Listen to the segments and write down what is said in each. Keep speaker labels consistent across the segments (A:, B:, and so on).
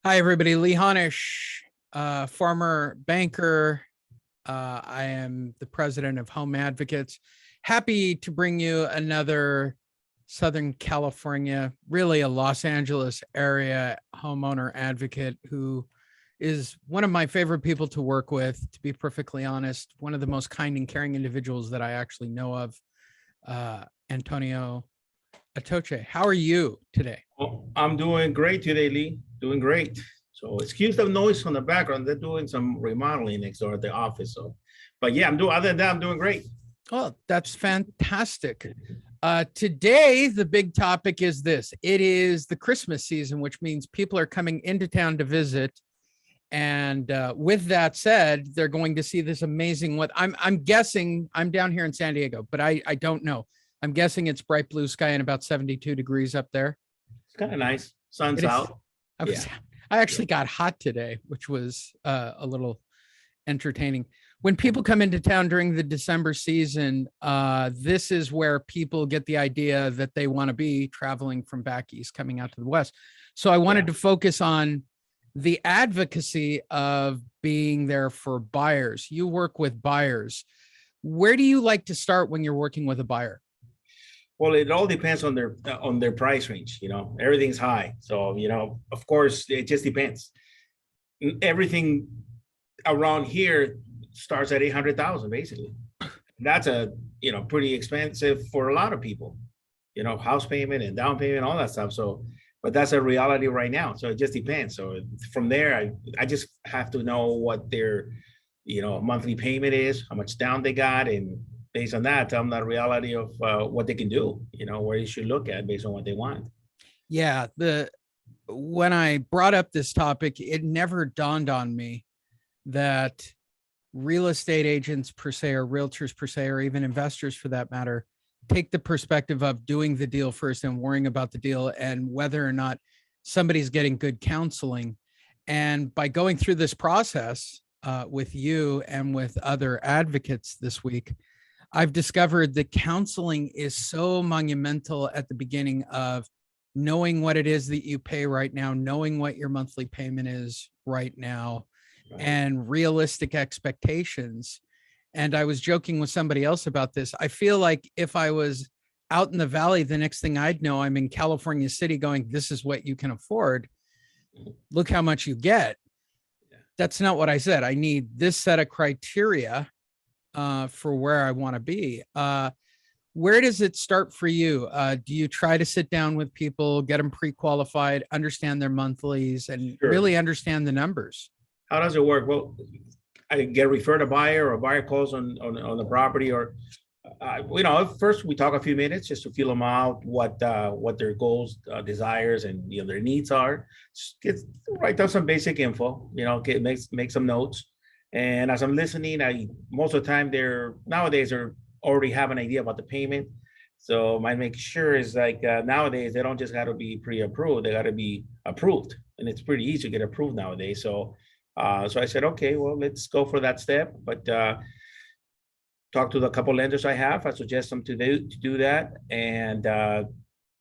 A: Hi, everybody. Lee Honish, former banker. I am the president of Home Advocates. Happy to bring you another Southern California, really a Los Angeles area homeowner advocate who is one of my favorite people to work with, to be perfectly honest, one of the most kind and caring individuals that I actually know of, Antonio Atoche. How are you today?
B: Oh, I'm doing great today, Lee. Doing great. So excuse the noise from the background. They're doing some remodeling next door at the office. So, but yeah, other than that, I'm doing great.
A: Oh, that's fantastic. Today, the big topic is this. It is the Christmas season, which means people are coming into town to visit. And with that said, they're going to see this amazing, what I'm guessing, I'm down here in San Diego, but I don't know. I'm guessing it's bright blue sky and about 72 degrees up there.
B: It's kind of nice. Sun's out.
A: I actually got hot today, which was a little entertaining. When people come into town during the December season, this is where people get the idea that they want to be traveling from back east, coming out to the west. So I wanted to focus on the advocacy of being there for buyers. You work with buyers. Where do you like to start when you're working with a buyer?
B: Well, it all depends on their price range. Everything's high. So, of course, it just depends. Everything around here starts at 800,000, basically. That's pretty expensive for a lot of people, house payment and down payment, all that stuff. So, but that's a reality right now. So it just depends. So from there, I just have to know what their, monthly payment is, how much down they got, and based on that, tell them the reality of what they can do, where you should look at based on what they want.
A: Yeah. When I brought up this topic, it never dawned on me that real estate agents per se, or realtors per se, or even investors for that matter, take the perspective of doing the deal first and worrying about the deal and whether or not somebody's getting good counseling. And by going through this process with you and with other advocates this week, I've discovered that counseling is so monumental at the beginning of knowing what it is that you pay right now, knowing what your monthly payment is right now, and realistic expectations. And I was joking with somebody else about this. I feel like if I was out in the valley, the next thing I'd know, I'm in California City going, this is what you can afford. Look how much you get. That's not what I said. I need this set of criteria for where I want to be. Where does it start for you? Do you try to sit down with people, get them pre-qualified, understand their monthlies, and really understand the numbers?
B: How does it work? Well, I get referred a buyer, or a buyer calls on the property, or first we talk a few minutes just to feel them out, what their goals, desires, and their needs are. Just write down some basic info. Make some notes. And as I'm listening, most of the time nowadays they're already have an idea about the payment. So my make sure is like nowadays they don't just got to be pre-approved; they got to be approved, and it's pretty easy to get approved nowadays. So I said, okay, well, let's go for that step. But talk to the couple lenders I have. I suggest them to do that, and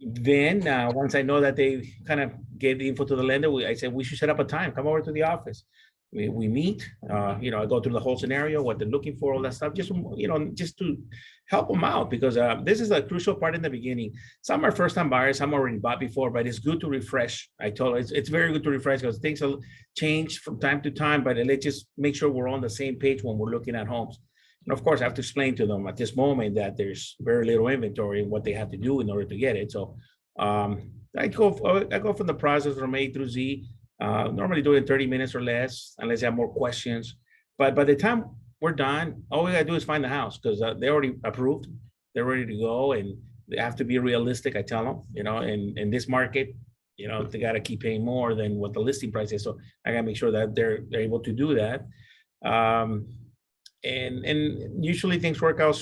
B: then once I know that they kind of gave the info to the lender, I said we should set up a time. Come over to the office. We meet, I go through the whole scenario, what they're looking for, all that stuff, just to help them out, because this is a crucial part in the beginning. Some are first-time buyers, some already bought before, but it's good to refresh. I told her it's very good to refresh because things will change from time to time, but let's just make sure we're on the same page when we're looking at homes. And of course, I have to explain to them at this moment that there's very little inventory and what they have to do in order to get it. So I go from the process from A through Z. Normally do it in 30 minutes or less, unless you have more questions. But by the time we're done, all we gotta do is find the house, because they already approved, they're ready to go, and they have to be realistic. I tell them, in this market, they gotta keep paying more than what the listing price is. So I gotta make sure that they're able to do that. And usually things work out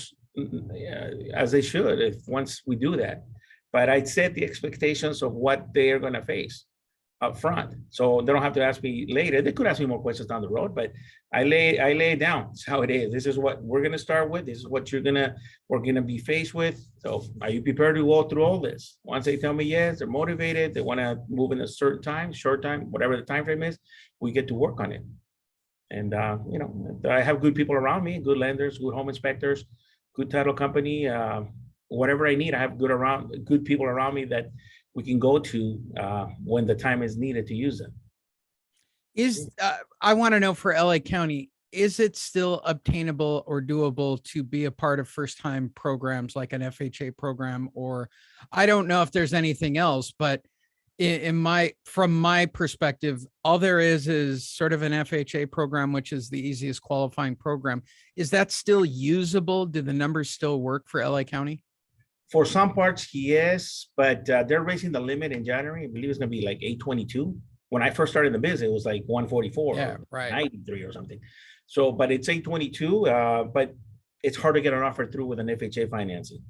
B: as they should if once we do that. But I'd set the expectations of what they are gonna face. up front. So they don't have to ask me later. They could ask me more questions down the road, but I lay it down. It's how it is. This is what we're gonna start with. This is what we're gonna be faced with. So are you prepared to go through all this? Once they tell me yes, they're motivated, they want to move in a certain time, short time, whatever the time frame is, we get to work on it. And you know, I have good people around me, good lenders, good home inspectors, good title company, whatever I need. I have good people around me that we can go to when the time is needed to use them.
A: I want to know for LA County, is it still obtainable or doable to be a part of first time programs like an FHA program? Or I don't know if there's anything else, but from my perspective, all there is sort of an FHA program, which is the easiest qualifying program. Is that still usable? Do the numbers still work for LA County?
B: For some parts, yes, but they're raising the limit in January. I believe it's gonna be like 822. When I first started the business, it was like 144
A: Yeah,
B: or
A: right.
B: 93 or something. So, but it's 822, but it's hard to get an offer through with an FHA financing,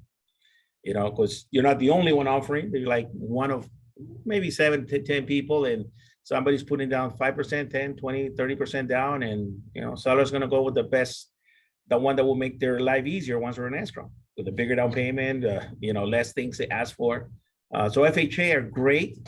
B: you know, because you're not the only one offering. You're like one of maybe 7 to 10 people, and somebody's putting down 5%, 10, 20, 30% down, and you know, seller's gonna go with the best, the one that will make their life easier once they're in escrow with a bigger down payment, you know, less things they ask for. So FHA are great.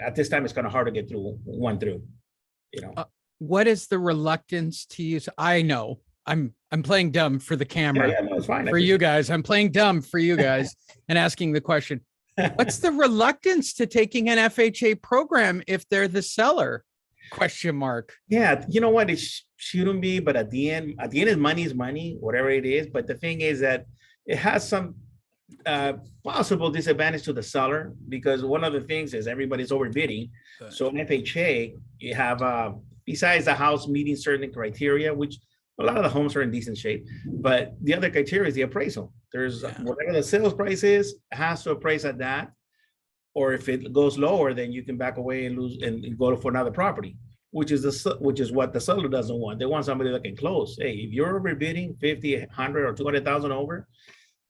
B: At this time, it's kind of hard to get through, you know.
A: What is the reluctance to use? I know I'm playing dumb for the camera.
B: Yeah, no, it's fine.
A: For you guys. I'm playing dumb for you guys and asking the question. What's the reluctance to taking an FHA program if they're the seller? Question mark.
B: Yeah, you know what? It shouldn't be, but at the end is money, whatever it is. But the thing is that it has some possible disadvantage to the seller, because one of the things is everybody's overbidding.
A: Good.
B: So in FHA, you have besides the house meeting certain criteria, which a lot of the homes are in decent shape, but the other criteria is the appraisal. There's whatever the sales price is, has to appraise at that. Or if it goes lower, then you can back away and lose and go for another property, which is what the seller doesn't want. They want somebody that can close. Hey, if you're overbidding 50, 100, or 200,000 over,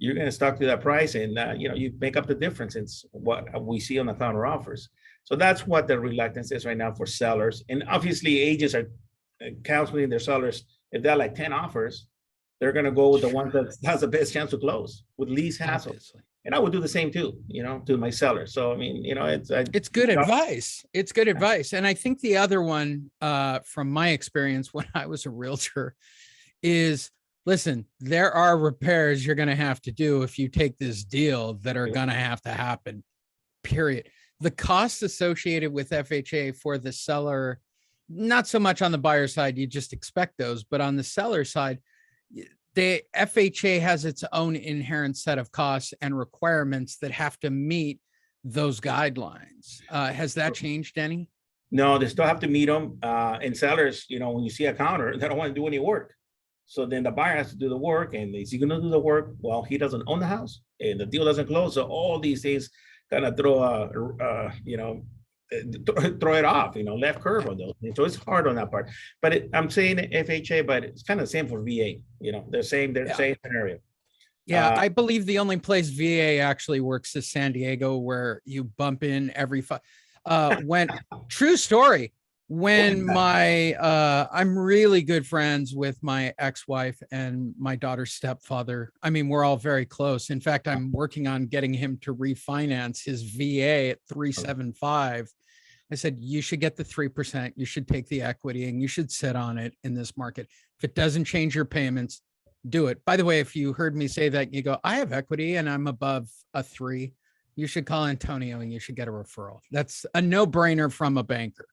B: you're going to stuck to that price, and you know, you make up the difference. It's what we see on the counter offers. So that's what the reluctance is right now for sellers. And obviously, agents are counseling their sellers. If they're like 10 offers, they're going to go with the one that has the best chance to close with least hassle. Obviously. And I would do the same too, you know, to my seller. So I mean, you know, it's
A: good advice. It's good advice. And I think the other one, from my experience when I was a realtor, is listen, there are repairs you're going to have to do if you take this deal that are going to have to happen, period. The costs associated with FHA for the seller, not so much on the buyer side, you just expect those, but on the seller side, the FHA has its own inherent set of costs and requirements that have to meet those guidelines. Has that changed any?
B: No, they still have to meet them. And sellers, you know, when you see a counter, they don't want to do any work. So then the buyer has to do the work, and is he going to do the work? Well, he doesn't own the house, and the deal doesn't close. So all these things kind of throw, you know, throw it off, you know, left curve on those. So it's hard on that part. But I'm saying FHA, but it's kind of the same for VA. You know, they're same scenario.
A: Yeah, I believe the only place VA actually works is San Diego, where you bump in every true story. When I'm really good friends with my ex-wife and my daughter's stepfather. I mean, we're all very close. In fact, I'm working on getting him to refinance his VA at 3.75. I said, you should get the 3%. You should take the equity and you should sit on it in this market. If it doesn't change your payments, do it. By the way, if you heard me say that, you go, I have equity and I'm above a 3. You should call Antonio and you should get a referral. That's a no-brainer from a banker.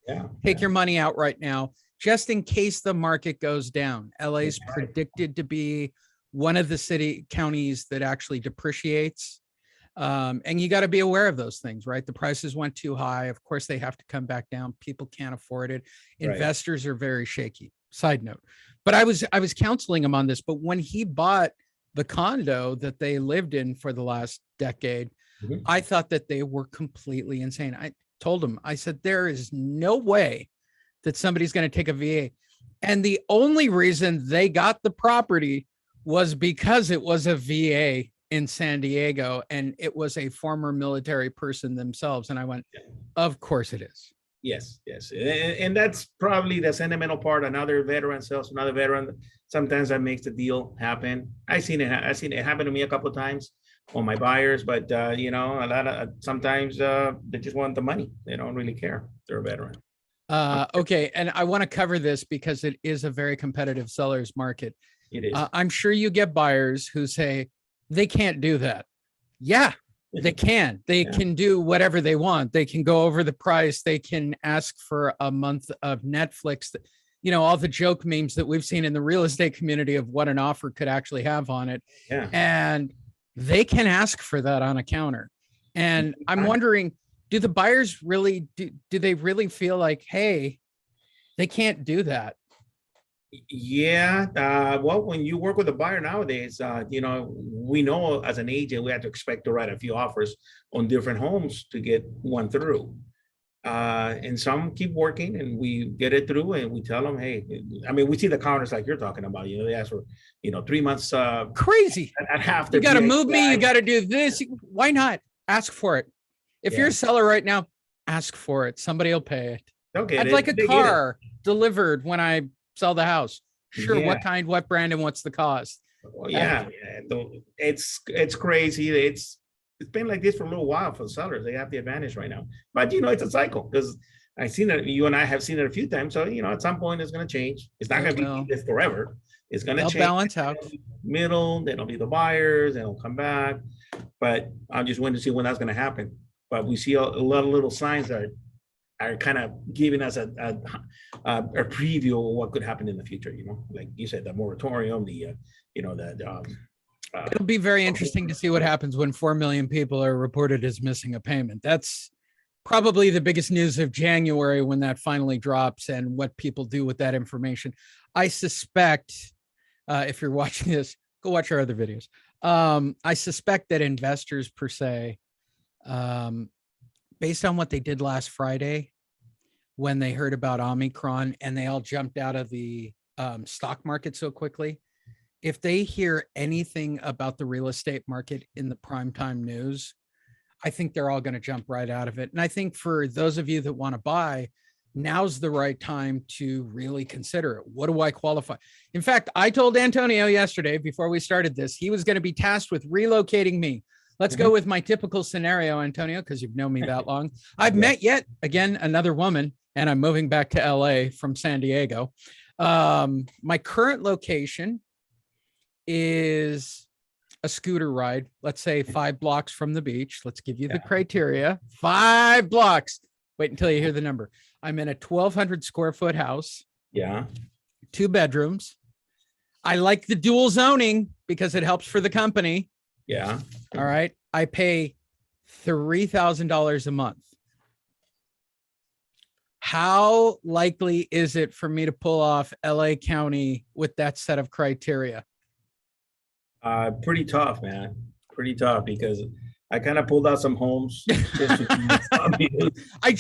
A: Take your money out right now, just in case the market goes down. LA's predicted to be one of the counties that actually depreciates. And you got to be aware of those things, right? The prices went too high. Of course, they have to come back down. People can't afford it. Investors are very shaky. Side note. But I was counseling him on this. But when he bought the condo that they lived in for the last decade, I thought that they were completely insane. I told him, I said, there is no way that somebody's going to take a VA. And the only reason they got the property was because it was a VA in San Diego and it was a former military person themselves. And I went, of course it is.
B: Yes, yes. And that's probably the sentimental part. Another veteran sells to another veteran. Sometimes that makes the deal happen. I've seen it happen to me a couple of times on my buyers, but you know, a lot of sometimes they just want the money. They don't really care. They're a veteran.
A: Okay. And I want to cover this because it is a very competitive seller's market.
B: It is.
A: I'm sure you get buyers who say they can't do that. Yeah, they can. They
B: Yeah.
A: can do whatever they want. They can go over the price. They can ask for a month of Netflix. You know, all the joke memes that we've seen in the real estate community of what an offer could actually have on it.
B: Yeah.
A: And they can ask for that on a counter. And I'm wondering, do the buyers really, do they really feel like, hey, they can't do that?
B: Yeah, well, when you work with a buyer nowadays, you know, we know as an agent, we have to expect to write a few offers on different homes to get one through. And some keep working and we get it through and we tell them, hey, I mean, we see the counters like you're talking about, you know, they ask for, you know, 3 months,
A: Crazy.
B: at half
A: You
B: the
A: got to
B: VA
A: move me. You
B: price.
A: got to do this. Why not ask for it? If you're
B: Yeah.
A: a seller right now, ask for it. Somebody will pay it.
B: They'll get
A: I'd
B: it.
A: like a
B: They get it.
A: car delivered when I sell the house. Sure.
B: Yeah.
A: What kind, what brand, and what's the cost?
B: Well, yeah, it's crazy. It's been like this for a little while for the sellers. They have the advantage right now, but you know it's a cycle because I've seen it. You and I have seen it a few times. So you know at some point it's going to change. It's not
A: It
B: going to
A: will.
B: be this forever. It's going to
A: They'll
B: change.
A: balance out.
B: Middle, then it'll be the buyers, then it'll come back. But I'm just waiting to see when that's going to happen. But we see a lot of little signs that are kind of giving us a preview of what could happen in the future. You know, like you said, the moratorium, the you know
A: It'll be very interesting to see what happens when 4 million people are reported as missing a payment. That's probably the biggest news of January when that finally drops and what people do with that information. I suspect, if you're watching this, go watch our other videos. I suspect that investors per se, based on what they did last Friday, when they heard about Omicron and they all jumped out of the stock market so quickly, if they hear anything about the real estate market in the primetime news, I think they're all going to jump right out of it. And I think for those of you that want to buy, now's the right time to really consider it. What do I qualify? In fact, I told Antonio yesterday before we started this, he was going to be tasked with relocating me. Let's go with my typical scenario, Antonio, because you've known me that long. I've met yet again another woman, and I'm moving back to LA from San Diego. My current location is a scooter ride, let's say 5 blocks from the beach. Let's give you the criteria. 5 blocks. Wait until you hear the number. I'm in a 1,200 square foot house.
B: Yeah.
A: 2 bedrooms. I like the dual zoning because it helps for the company.
B: Yeah.
A: All right. I pay $3,000 a month. How likely is it for me to pull off LA County with that set of criteria?
B: Pretty tough, man. Pretty tough because I kind of pulled out some homes. Just to
A: I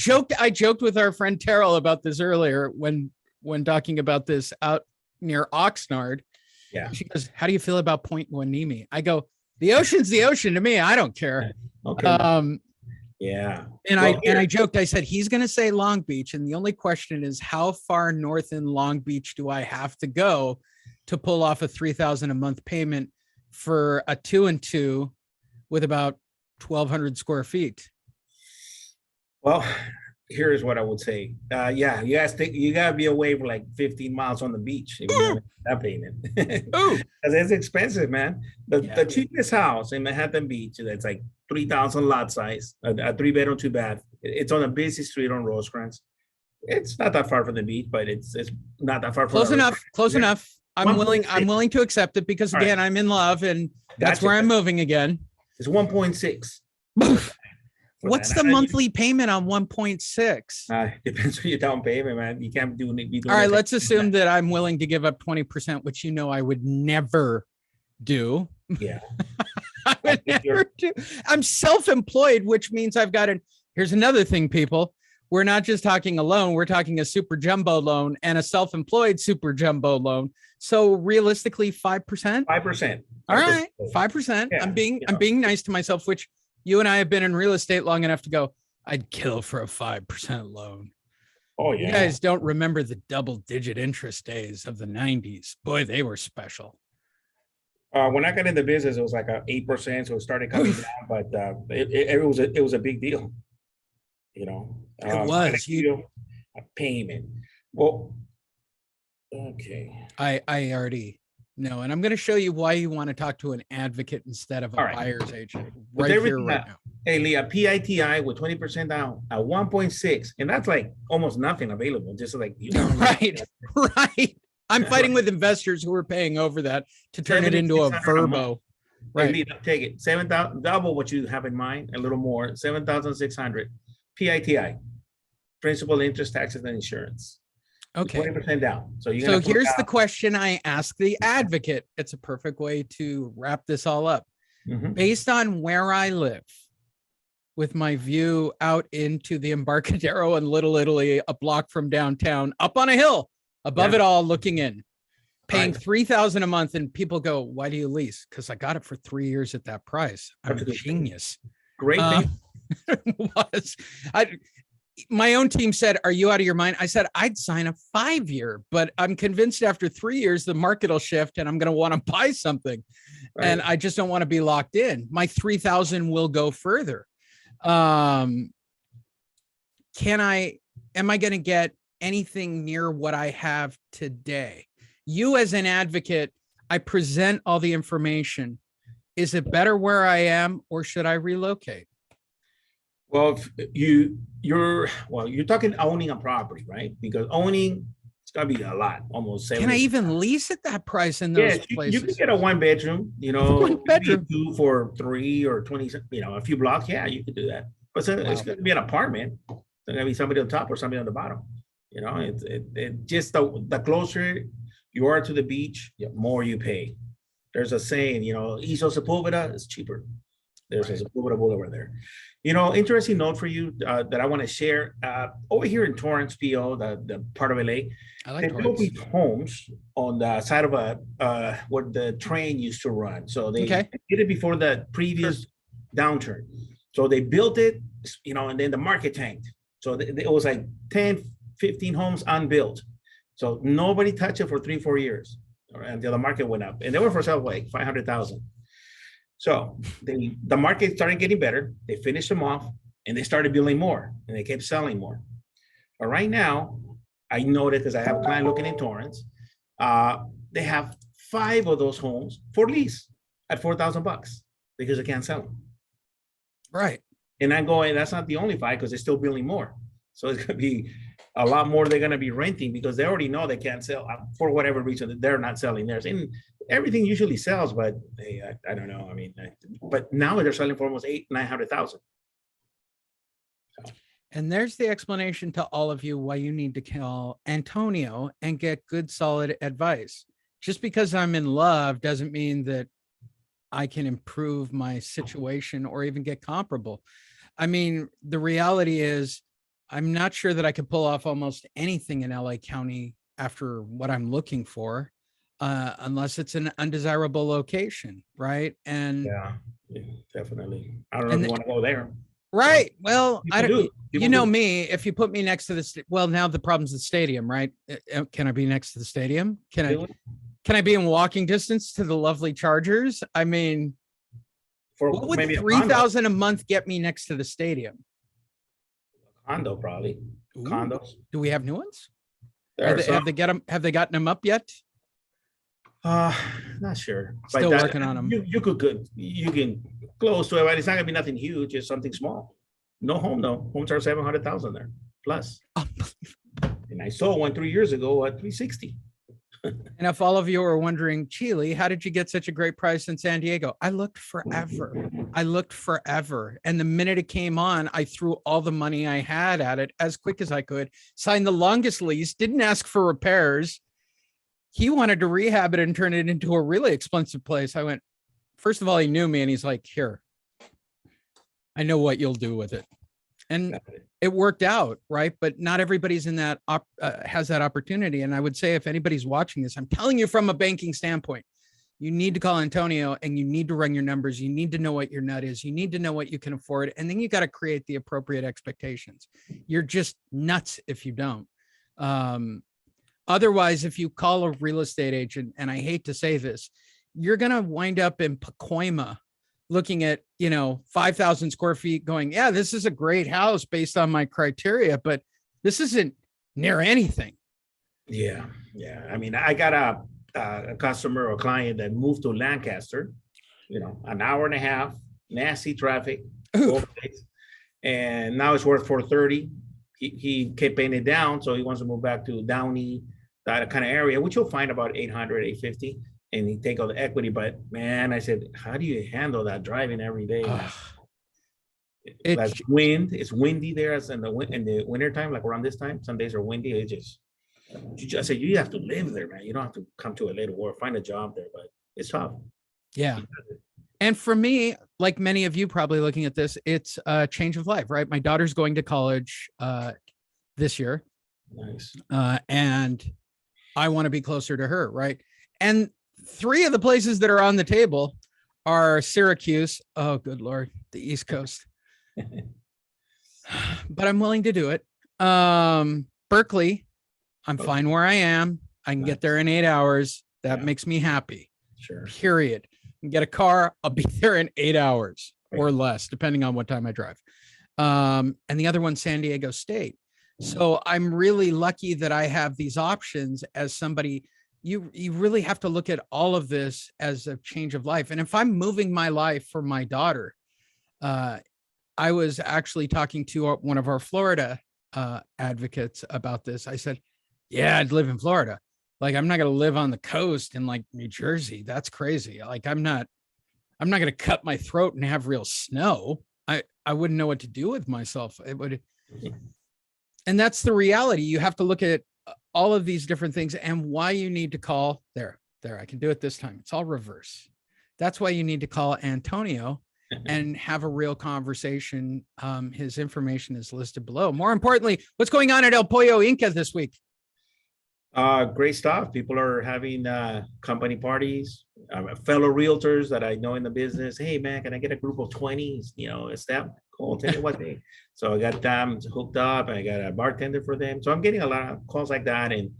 A: joked with our friend Terrell about this earlier when talking about this out near Oxnard.
B: Yeah.
A: She goes, "How do you feel about Point Wanimi?" I go, "The ocean's the ocean to me. I don't care."
B: Okay. Yeah.
A: And I joked, I said, he's going to say Long Beach. And the only question is, how far north in Long Beach do I have to go to pull off a $3,000 a month payment for a 2-and-2 with about 1,200 square feet?
B: Well, here's what I would say. Yeah, you gotta be away for like 15 miles on the beach if you're gonna make that payment.
A: Ooh.
B: Because it's expensive, man. The
A: Yeah.
B: cheapest house in Manhattan Beach that's like 3,000 lot size, a 3-bedroom, 2-bath. It's on a busy street on Rosecrans. It's not that far from the beach, but it's not that far from
A: Close enough. Close
B: Yeah.
A: enough. I'm
B: 1.6.
A: willing to accept it because
B: All right.
A: again, I'm in love and that's
B: Gotcha.
A: where I'm moving again.
B: It's 1.6.
A: What's the monthly payment on 1.6?
B: Depends on your down payment, man. You can't be doing
A: All right, let's assume that I'm willing to give up 20%, which you know I would never do.
B: Yeah.
A: I would never do. I'm self-employed, which means I've got to. Here's another thing, people. We're not just talking a loan. We're talking a super jumbo loan and a self-employed super jumbo loan. So realistically, 5%.
B: 5%.
A: All right, 5%.
B: Yeah,
A: I'm being nice to myself, which you and I have been in real estate long enough to go, I'd kill for a 5% loan.
B: Oh,
A: You
B: yeah.
A: guys don't remember the double-digit interest days of the 90s. Boy, they were special.
B: When I got into business, it was like a 8%, so it started coming
A: Oof.
B: down, but it was a big deal, you know.
A: It
B: And I
A: was.
B: give you a payment. Well, okay.
A: I already know, and I'm going to show you why you want to talk to an advocate instead of a
B: All right.
A: buyer's agent
B: With
A: right here,
B: everything
A: right
B: that,
A: now.
B: hey, Lee, a PITI with 20% down at 1.6, and that's like almost nothing available, just like you.
A: Right, right. I'm fighting with investors who are paying over that to turn it into a
B: 7,600 a month.
A: verbo.
B: Hey,
A: Right.
B: Lee, take it. 7,000, double what you have in mind, a little more, 7,600. PITI, principal, interest, taxes, and insurance.
A: Okay.
B: 20% down. So you're
A: So
B: gonna put
A: here's the
B: down.
A: question I ask the advocate. It's a perfect way to wrap this all up.
B: Mhm.
A: Based on where I live, with my view out into the Embarcadero and Little Italy, a block from downtown, up on a hill, above
B: Yeah.
A: it all, looking in, paying
B: Right.
A: $3,000 a month, and people go, "Why do you lease?" Because I got it for 3 years at that price. I'm
B: That's
A: a
B: a good thing.
A: genius.
B: Great thing.
A: Was my own team said, "Are you out of your mind?" I said, "I'd sign a 5-year, but I'm convinced after 3 years the market will shift and I'm going to want to buy something, and
B: Right.
A: I just don't want to be locked in. My 3,000 will go further. Am I going to get anything near what I have today? You as an advocate, I present all the information. Is it better where I am, or should I relocate?
B: Well, you're talking owning a property, right? Because owning, it's gonna be a lot, almost
A: Can I
B: 70.
A: even lease at that price in those
B: Yes, you can
A: places?
B: get a 1 bedroom,
A: One
B: maybe a
A: bedroom.
B: 2 for 3 or 20, a few blocks. Yeah, you could do that. But it's
A: Wow.
B: gonna be an apartment. There's gonna be somebody on top or somebody on the bottom. It just the closer you are to the beach, the more you pay. There's a saying, Iso Sepulveda is cheaper. There's a
A: Right.
B: Sepulveda Boulevard there. Interesting note for you that I want to share. Over here in Torrance, PO, the part of LA,
A: I like
B: they built
A: Torrance.
B: these homes on the side of where the train used to run. So they
A: Okay.
B: did it before the previous downturn. So they built it, and then the market tanked. So it was like 10, 15 homes unbuilt. So nobody touched it for 3-4 years until the market went up, and they were for sale like 500,000. So the market started getting better. They finished them off, and they started building more, and they kept selling more. But right now, I noticed, because I have a client looking in Torrance, they have 5 of those homes for lease at $4,000 because they can't sell them.
A: Right.
B: And I'm going, that's not the only 5, because they're still building more. So it's going to be a lot more they're going to be renting, because they already know they can't sell for whatever reason. They're not selling theirs. And everything usually sells, but I don't know. I mean, but now they're selling for almost 800,000-900,000.
A: And there's the explanation to all of you why you need to call Antonio and get good, solid advice. Just because I'm in love doesn't mean that I can improve my situation or even get comparable. I mean, the reality is, I'm not sure that I could pull off almost anything in LA County after what I'm looking for, unless it's an undesirable location, right? And
B: Yeah, definitely. I don't know if you want to go there.
A: right. Well, I
B: People
A: don't.
B: do.
A: You
B: People
A: know
B: do.
A: me. If you put me next to this, well, now the problem's the stadium, right? Can I be next to the stadium? Can I be in walking distance to the lovely Chargers? I mean,
B: For
A: what would
B: maybe a
A: 3,000 a month get me next to the stadium?
B: condo, probably.
A: Ooh,
B: Condos.
A: do we have new ones?
B: There are some.
A: Have they gotten them up yet?
B: Not sure.
A: Still
B: But
A: working on them.
B: you can close to it, but it's not gonna be nothing huge. It's something small. No home though. Homes are 700,000 there plus. And I saw one 3 years ago at 360.
A: And if all of you are wondering, Chile, how did you get such a great price in San Diego? I looked forever. And the minute it came on, I threw all the money I had at it as quick as I could, signed the longest lease, didn't ask for repairs. He wanted to rehab it and turn it into a really expensive place. I went, first of all, he knew me and he's like, here, I know what you'll do with it. And it worked out, right? But not everybody's in that has that opportunity. And I would say, if anybody's watching this, I'm telling you from a banking standpoint, you need to call Antonio and you need to run your numbers. You need to know what your nut is. You need to know what you can afford. And then you got to create the appropriate expectations. You're just nuts if you don't. Otherwise, if you call a real estate agent, and I hate to say this, you're going to wind up in Pacoima looking at, 5,000 square feet going, yeah, this is a great house based on my criteria, but this isn't near anything.
B: Yeah. I mean, I got a customer or client that moved to Lancaster, an hour and a half, nasty traffic, both days, and now it's worth 430. He kept paying it down, so he wants to move back to Downey, that kind of area, which you'll find about 800, 850, and he take all the equity. But man, I said, how do you handle that driving every day? Like wind, it's windy there as in the winter time, like around this time. Some days are windy. I said, you have to live there, man. You don't have to come to LA or find a job there, but it's tough.
A: Yeah. And for me, like many of you probably looking at this, it's a change of life, right? My daughter's going to college this year.
B: Nice.
A: And I want to be closer to her, right? And 3 of the places that are on the table are Syracuse. Oh, good Lord, the East Coast. But I'm willing to do it. Berkeley, I'm fine where I am. I can get there in 8 hours. That makes me happy.
B: Sure.
A: Period. And get a car, I'll be there in 8 hours or less, depending on what time I drive. And the other one's San Diego State. So I'm really lucky that I have these options as somebody. You really have to look at all of this as a change of life. And if I'm moving my life for my daughter, I was actually talking to one of our Florida advocates about this. I said, yeah, I'd live in Florida. Like, I'm not going to live on the coast in like New Jersey. That's crazy. Like, I'm not going to cut my throat and have real snow. I wouldn't know what to do with myself. It would. And that's the reality. You have to look at all of these different things and why you need to call there. I can do it this time. It's all reverse. That's why you need to call Antonio and have a real conversation. His information is listed below. More importantly, what's going on at El Pollo Inca this week?
B: Great stuff. People are having company parties. Fellow realtors that I know in the business. Hey man, can I get a group of 20? It's that cool. Tell you what day. So I got them hooked up. I got a bartender for them. So I'm getting a lot of calls like that. And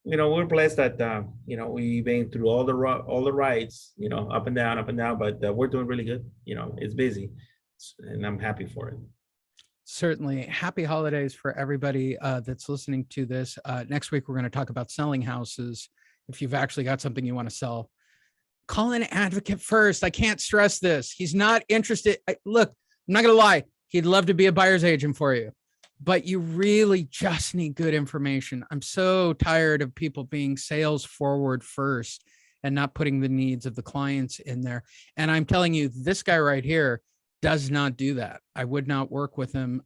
B: we're blessed that we've been through all the rides, up and down. But we're doing really good. It's busy, and I'm happy for it.
A: Certainly. Happy holidays for everybody that's listening to this. Next week, we're going to talk about selling houses. If you've actually got something you want to sell, call an advocate first. I can't stress this. He's not interested. Look, I'm not going to lie. He'd love to be a buyer's agent for you, but you really just need good information. I'm so tired of people being sales forward first and not putting the needs of the clients in there. And I'm telling you, this guy right here does not do that. I would not work with him.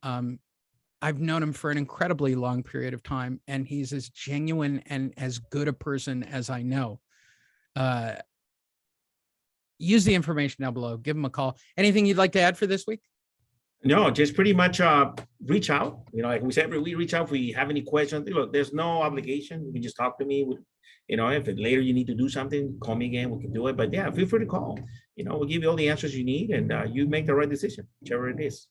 A: I've known him for an incredibly long period of time, and he's as genuine and as good a person as I know. Use the information down below. Give him a call. Anything you'd like to add for this week?
B: No, just pretty much reach out. Like we said, we reach out if we have any questions. Look, there's no obligation. You can just talk to me. If later you need to do something, call me again. We can do it. But yeah, feel free to call. We'll give you all the answers you need, and you make the right decision, whichever it is.